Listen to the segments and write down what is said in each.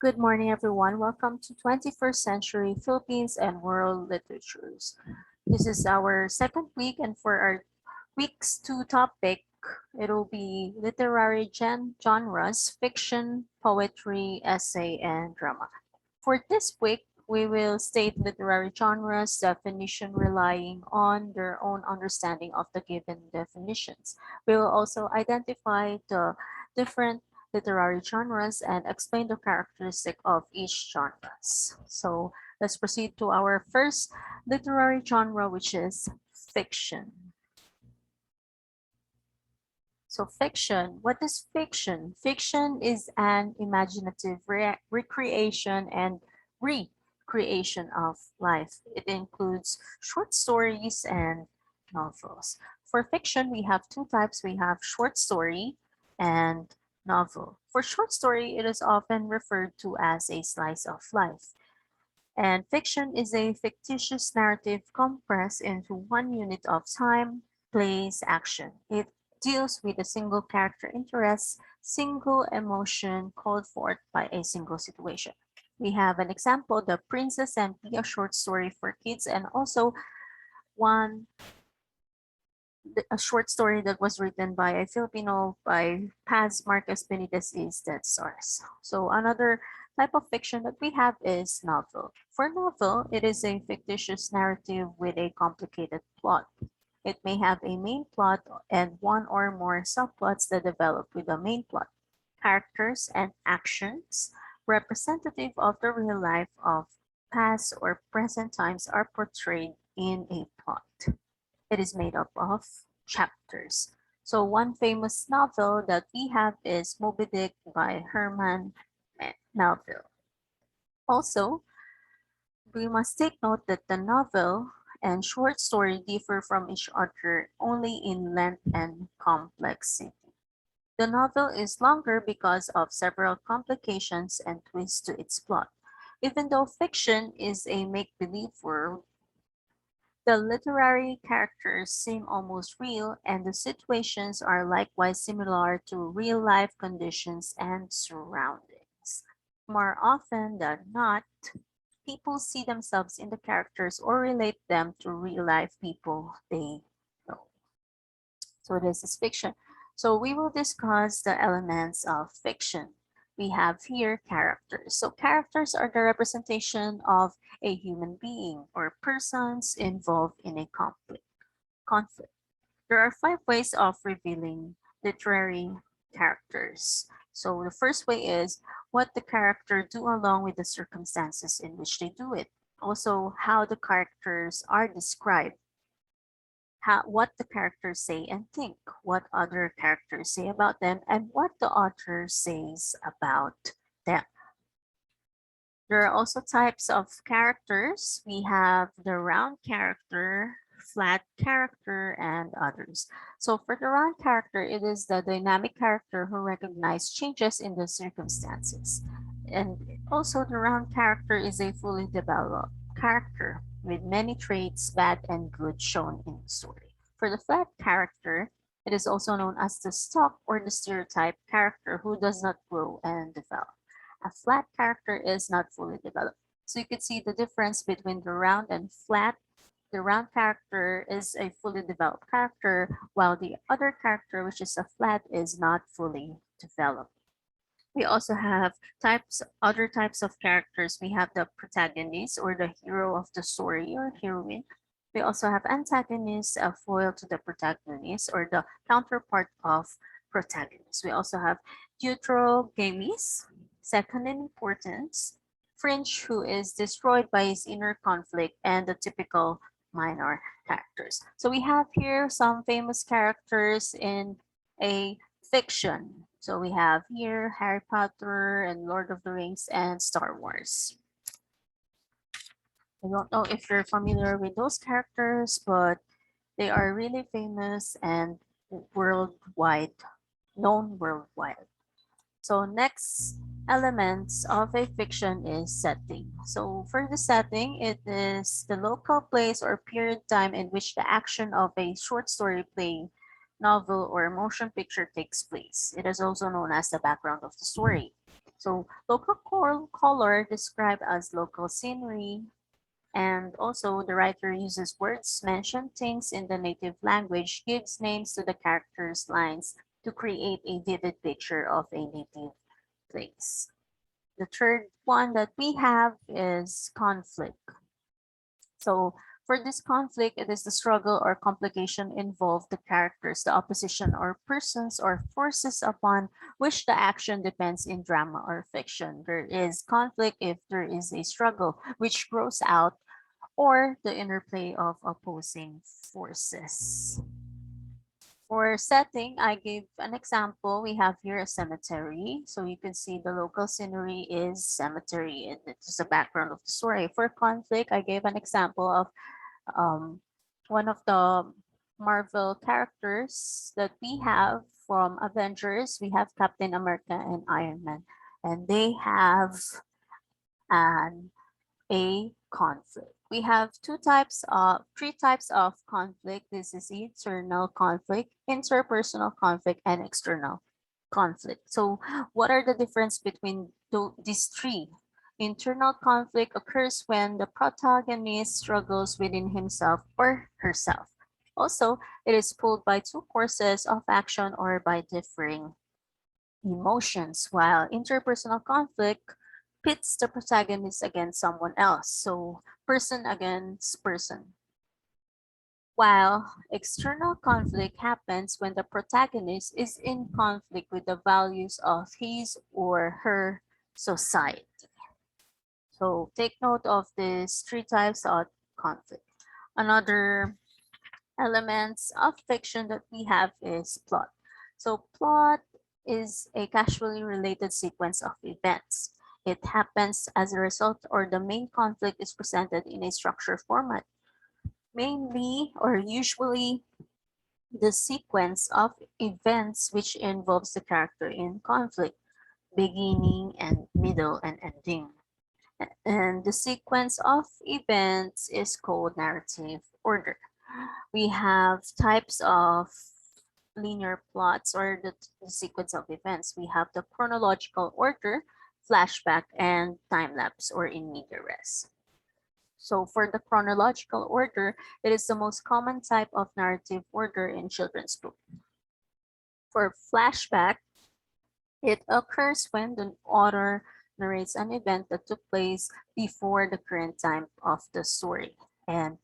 Good morning, everyone. Welcome to 21st Century Philippines and World Literatures. This is our second week, and for our week's two topic, it'll be literary genres, fiction, poetry, essay, and drama. For this week, we will state literary genres definition relying on their own understanding of the given definitions. We will also identify the different literary genres and explain the characteristic of each genres. So let's proceed to our first literary genre, which is fiction. So fiction, what is fiction? Fiction is an imaginative recreation and recreation of life. It includes short stories and novels. For fiction, we have two types. We have short story and novel. For short story, it is often referred to as a slice of life. And fiction is a fictitious narrative compressed into one unit of time, place, action. It deals with a single character interest, single emotion called forth by a single situation. We have an example, The Princess and Pea, a short story for kids, and also one a short story that was written by a Filipino by Paz Marquez Benitez is Dead Stars. So another type of fiction that we have is novel. For novel, it is a fictitious narrative with a complicated plot. It may have a main plot and one or more subplots that develop with the main plot. Characters and actions representative of the real life of past or present times are portrayed in a plot. It is made up of chapters. So one famous novel that we have is Moby Dick by Herman Melville. Also, we must take note that the novel and short story differ from each other only in length and complexity. The novel is longer because of several complications and twists to its plot. Even though fiction is a make-believe world, the literary characters seem almost real, and the situations are likewise similar to real-life conditions and surroundings. More often than not, people see themselves in the characters or relate them to real-life people they know. So this is fiction. So we will discuss the elements of fiction. We have here characters. So characters are the representation of a human being or persons involved in a conflict. There are five ways of revealing literary characters. So the first way is what the character do along with the circumstances in which they do it. Also, how the characters are described, what the characters say and think, what other characters say about them, and what the author says about them. There are also types of characters. We have the round character, flat character, and others. So for the round character, it is the dynamic character who recognizes changes in the circumstances. And also the round character is a fully developed character with many traits, bad and good, shown in the story. For the flat character, it is also known as the stock or the stereotype character who does not grow and develop. A flat character is not fully developed. So you could see the difference between the round and flat. The round character is a fully developed character, while the other character, which is a flat, is not fully developed. We also have other types of characters. We have the protagonist or the hero of the story or heroine. We also have antagonists, a foil to the protagonist or the counterpart of protagonist. We also have Deuterogamies, second in importance, Fringe, who is destroyed by his inner conflict, and the typical minor characters. So we have here some famous characters in a fiction. So we have here Harry Potter and Lord of the Rings and Star Wars. I don't know if you're familiar with those characters, but they are really famous and worldwide, known worldwide. So next elements of a fiction is setting. So for the setting, it is the local place or period time in which the action of a short story play, novel, or motion picture takes place. It is also known as the background of the story. So local color described as local scenery, and also the writer uses words, mention things in the native language, gives names to the characters' lines to create a vivid picture of a native place. The third one that we have is conflict. So for this conflict, it is the struggle or complication involved the characters, the opposition or persons or forces upon which the action depends in drama or fiction. There is conflict if there is a struggle which grows out or the interplay of opposing forces. For setting, I gave an example. We have here a cemetery. So you can see the local scenery is cemetery and it is the background of the story. For conflict, I gave an example of um, one of the Marvel characters that we have from Avengers. We have Captain America and Iron Man, and they have an a conflict. We have three types of conflict. This is internal conflict, interpersonal conflict, and external conflict. So what are the difference between these three? Internal conflict occurs when the protagonist struggles within himself or herself. Also, it is pulled by two courses of action or by differing emotions, while interpersonal conflict pits the protagonist against someone else, so person against person. While external conflict happens when the protagonist is in conflict with the values of his or her society. So take note of these three types of conflict. Another elements of fiction that we have is plot. So plot is a casually related sequence of events. It happens as a result or the main conflict is presented in a structured format. Mainly or usually the sequence of events which involves the character in conflict, beginning and middle and ending. And the sequence of events is called narrative order. We have types of linear plots or the sequence of events. We have the chronological order, flashback, and time lapse or in media res. So for the chronological order, it is the most common type of narrative order in children's book. For flashback, it occurs when the author narrates an event that took place before the current time of the story. And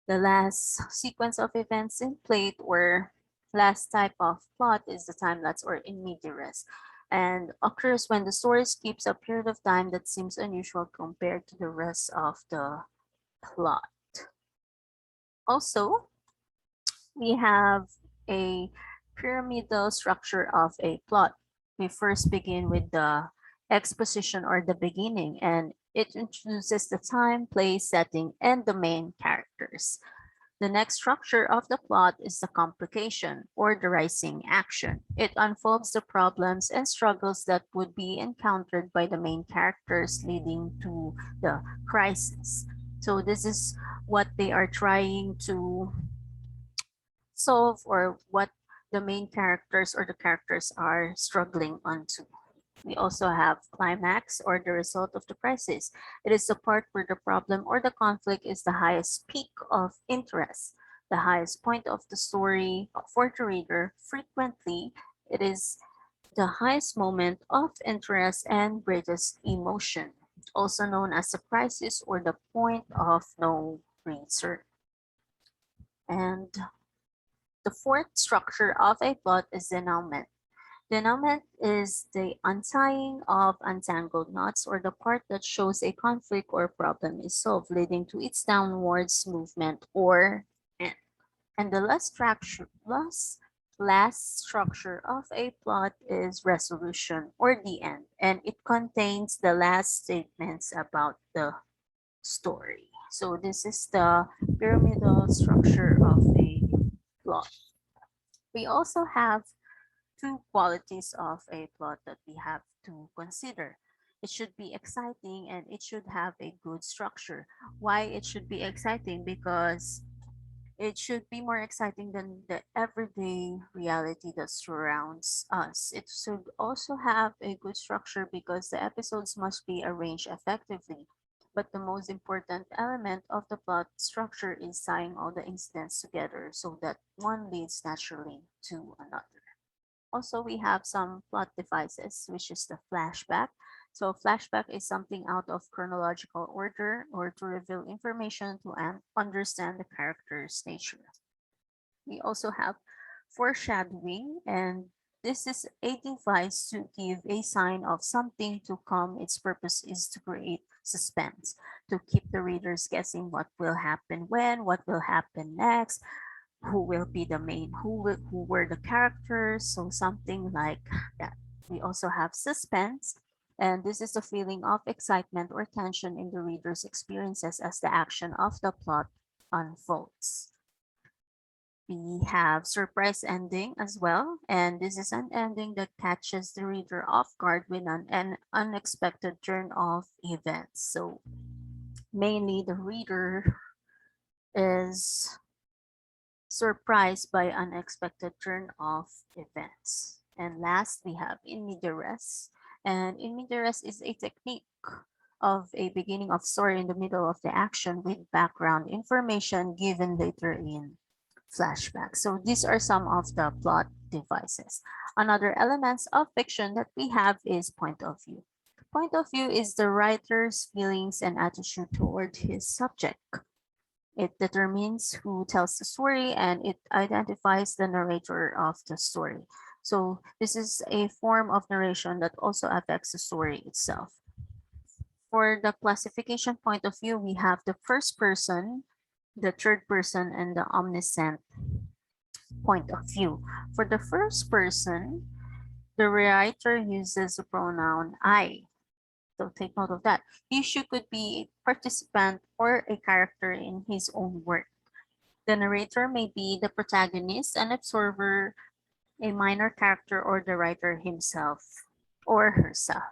the last sequence of events in plate or last type of plot is the time lapse or in media res and occurs when the story skips a period of time that seems unusual compared to the rest of the plot. Also, we have a pyramidal structure of a plot. We first begin with the exposition or the beginning, and it introduces the time, place, setting, and the main characters. The next structure of the plot is the complication or the rising action. It unfolds the problems and struggles that would be encountered by the main characters, leading to the crisis. So this is what they are trying to solve or what the main characters or the characters are struggling onto. We also have climax or the result of the crisis. It is the part where the problem or the conflict is the highest peak of interest, the highest point of the story for the reader. Frequently, it is the highest moment of interest and greatest emotion, also known as the crisis or the point of no return. And the fourth structure of a plot is denouement. Denouement is the untying of untangled knots or the part that shows a conflict or problem is solved, leading to its downwards movement or end. And the last structure of a plot is resolution or the end, and it contains the last statements about the story. So this is the pyramidal structure of a plot. We also have two qualities of a plot that we have to consider. It should be exciting and it should have a good structure. Why it should be exciting? Because It should be more exciting than the everyday reality that surrounds us. It should also have a good structure because the episodes must be arranged effectively. But the most important element of the plot structure is tying all the incidents together so that one leads naturally to another. Also, we have some plot devices, which is the flashback. So, flashback is something out of chronological order or to reveal information to understand the character's nature. We also have foreshadowing, and this is a device to give a sign of something to come. Its purpose is to create suspense, to keep the readers guessing what will happen when, what will happen next, who will be the main, who were the characters, so something like that. We also have suspense, and this is a feeling of excitement or tension in the reader's experiences as the action of the plot unfolds. We have surprise ending as well, and this is an ending that catches the reader off guard with an unexpected turn of events. So mainly the reader is surprised by unexpected turn of events. And last, we have in media res. And in media res is a technique of a beginning of story in the middle of the action with background information given later in flashback. So these are some of the plot devices. Another elements of fiction that we have is point of view. Point of view is the writer's feelings and attitude toward his subject. It determines who tells the story and it identifies the narrator of the story. So this is a form of narration that also affects the story itself. For the classification point of view, we have the first person, the third person, and the omniscient point of view. For the first person, the writer uses the pronoun I. So take note of that. Issue could be a participant or a character in his own work. The narrator may be the protagonist, an observer, a minor character, or the writer himself or herself.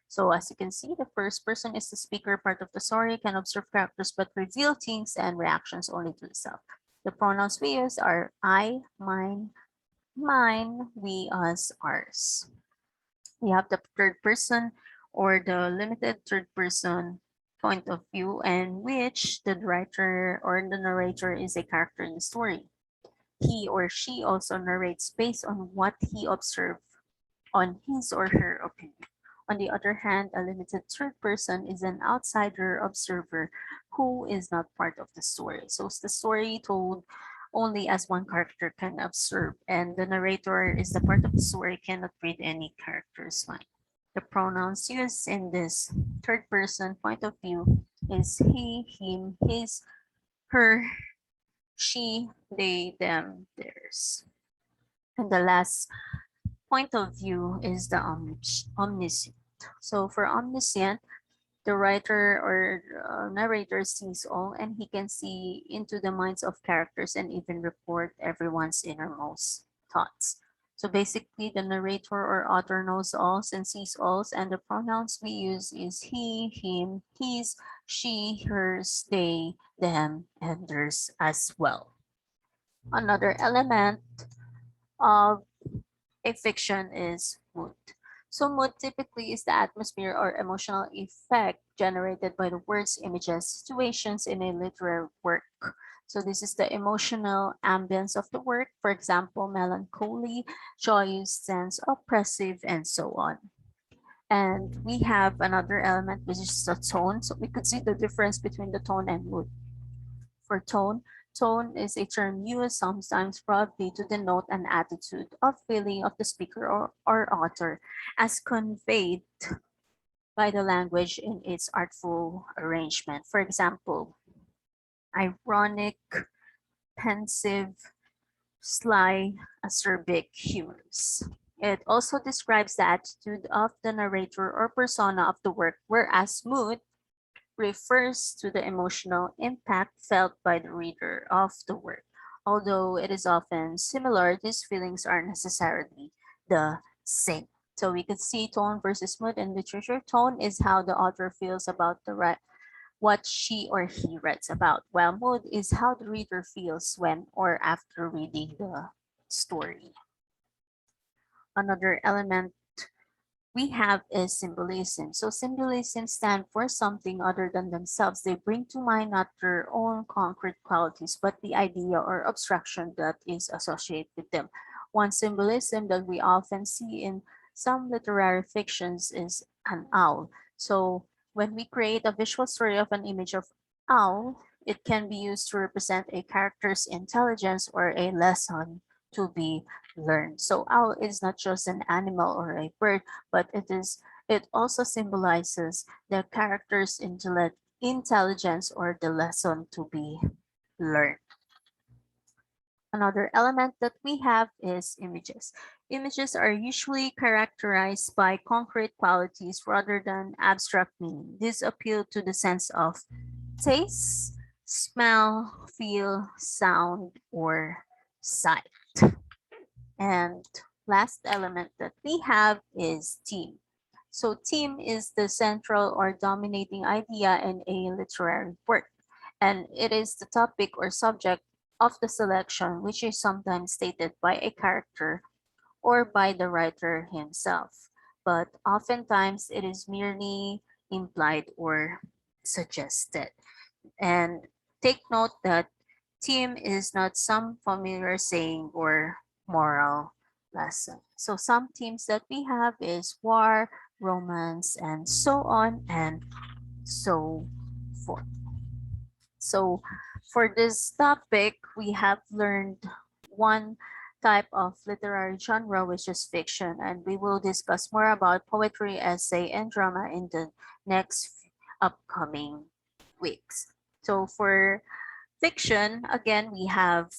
So as you can see, the first person is the speaker part of the story, can observe characters but reveal things and reactions only to the self. The pronouns we use are I, mine, we, us, ours. We have the third person or the limited third person point of view in which the writer or the narrator is a character in the story. He or she also narrates based on what he observed on his or her opinion. On the other hand, a limited third person is an outsider observer who is not part of the story. So it's the story told only as one character can observe, and the narrator is the part of the story cannot read any character's mind. The pronouns used in this third person point of view is he, him, his, her, she, they, them, theirs. And the last point of view is the omniscient. So for omniscient, the writer or narrator sees all and he can see into the minds of characters and even report everyone's innermost thoughts. So basically, the narrator or author knows all and sees all, and the pronouns we use is he, him, his, she, hers, they, them, and theirs as well. Another element of a fiction is mood. So mood typically is the atmosphere or emotional effect generated by the words, images, situations in a literary work. So this is the emotional ambience of the work, for example, melancholy, joyous, tense, oppressive, and so on. And we have another element, which is the tone. So we could see the difference between the tone and mood. For tone, tone is a term used sometimes broadly to denote an attitude of feeling of the speaker or author as conveyed by the language in its artful arrangement. For example, ironic, pensive, sly, acerbic, humorous. It also describes the attitude of the narrator or persona of the work, whereas mood refers to the emotional impact felt by the reader of the work. Although it is often similar, these feelings aren't necessarily the same. So we could see tone versus mood in literature. Tone is how the author feels about the what she or he writes about, while mood is how the reader feels when or after reading the story. Another element we have is symbolism. So symbolism stand for something other than themselves. They bring to mind not their own concrete qualities, but the idea or abstraction that is associated with them. One symbolism that we often see in some literary fictions is an owl. So when we create a visual story of an image of owl, it can be used to represent a character's intelligence or a lesson to be learned. So owl is not just an animal or a bird, but it also symbolizes the character's intelligence or the lesson to be learned. Another element that we have is images. Images are usually characterized by concrete qualities rather than abstract meaning. This appeal to the sense of taste, smell, feel, sound, or sight. And last element that we have is theme. So theme is the central or dominating idea in a literary work, and it is the topic or subject of the selection, which is sometimes stated by a character or by the writer himself, but oftentimes it is merely implied or suggested. And take note that theme is not some familiar saying or moral lesson. So some themes that we have is war, romance, and so on and so forth. So for this topic, we have learned one type of literary genre, which is fiction, and we will discuss more about poetry, essay, and drama in the next upcoming weeks. So for fiction, again, we have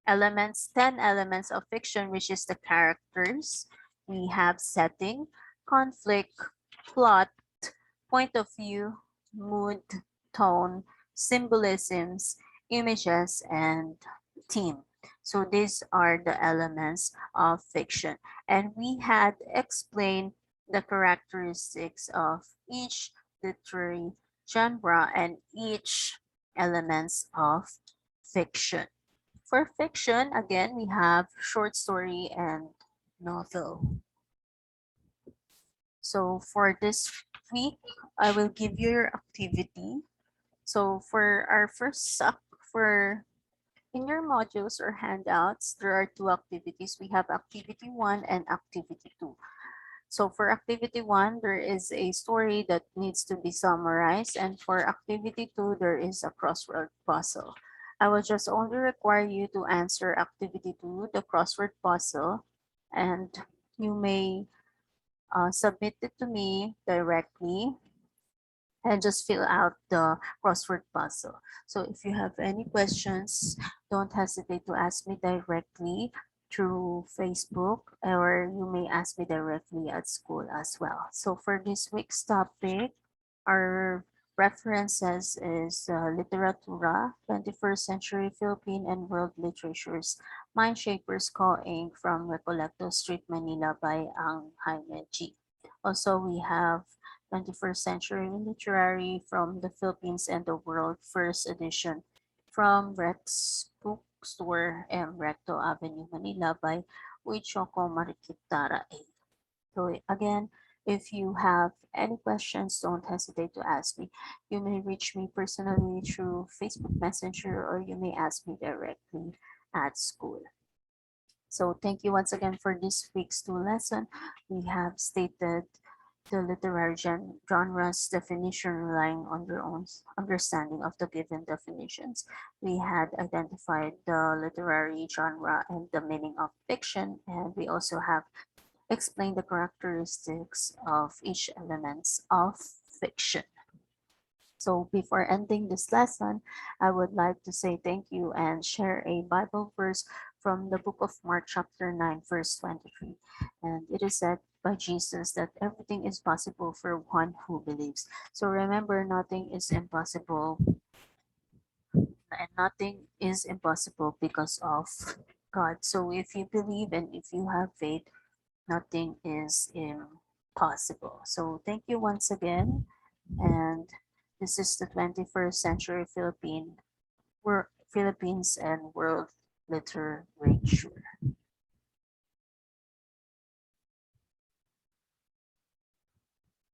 10 elements of fiction, which is the characters. We have setting, conflict, plot, point of view, mood, tone, symbolisms, images, and theme. So these are the elements of fiction. And we had explained the characteristics of each literary genre and each elements of fiction. For fiction, again, we have short story and novel. So for this week, I will give you your activity. So for our for in your modules or handouts, there are two activities. We have activity 1 and activity 2. So for activity 1, there is a story that needs to be summarized, and for activity 2, there is a crossword puzzle. I will just only require you to answer activity 2, the crossword puzzle, and you may submit it to me directly and just fill out the crossword puzzle. So if you have any questions, don't hesitate to ask me directly through Facebook, or you may ask me directly at school as well. So for this week's topic, our references is Literatura, 21st Century Philippine and World Literatures, Mind Shapers Co. Inc. from Recollecto Street, Manila by Ang Jaime G. Also, we have 21st Century Literary from the Philippines and the World, first edition from Rex Bookstore and Recto Avenue, Manila by Uichoko Marikitara A. So again, if you have any questions, don't hesitate to ask me. You may reach me personally through Facebook Messenger, or you may ask me directly at school. So thank you once again for this week's two lesson. We have stated the literary genres definition relying on your own understanding of the given definitions. We had identified the literary genre and the meaning of fiction, and we also have explained the characteristics of each elements of fiction. So before ending this lesson, I would like to say thank you and share a Bible verse from the book of Mark chapter 9 verse 23. And it is said by Jesus that everything is possible for one who believes. So remember, nothing is impossible, and nothing is impossible because of God. So if you believe and if you have faith, nothing is impossible. So thank you once again, and This is the 21st century Philippines and world literature.